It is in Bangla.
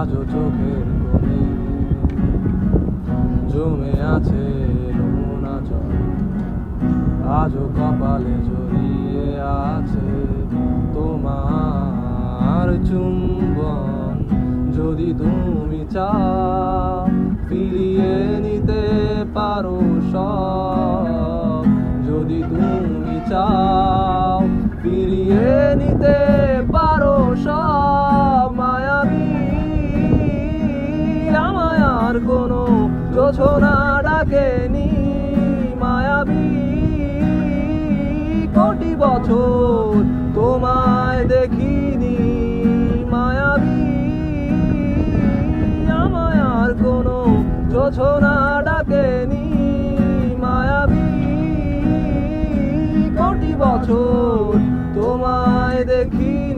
আজও চোখের কোণে জমে আছে নোনা জল, আজও কপালে জড়িয়ে আছে তোমার চুম্বন। যদি তুমি চাও ফিরিয়ে নিতে পারো সব, যদি তুমি চাও ফিরিয়ে নিতে পারো সব, মায়াবী আমায় আর কোনো জোছনা ডাকেনি, মায়াবী কোটি বছর তোমায় দেখিনি, মায়াবী আমায় আর কোনো জোছনা ডাকেনি, মায়াবী কোটি বছর তোমায় দেখিনি।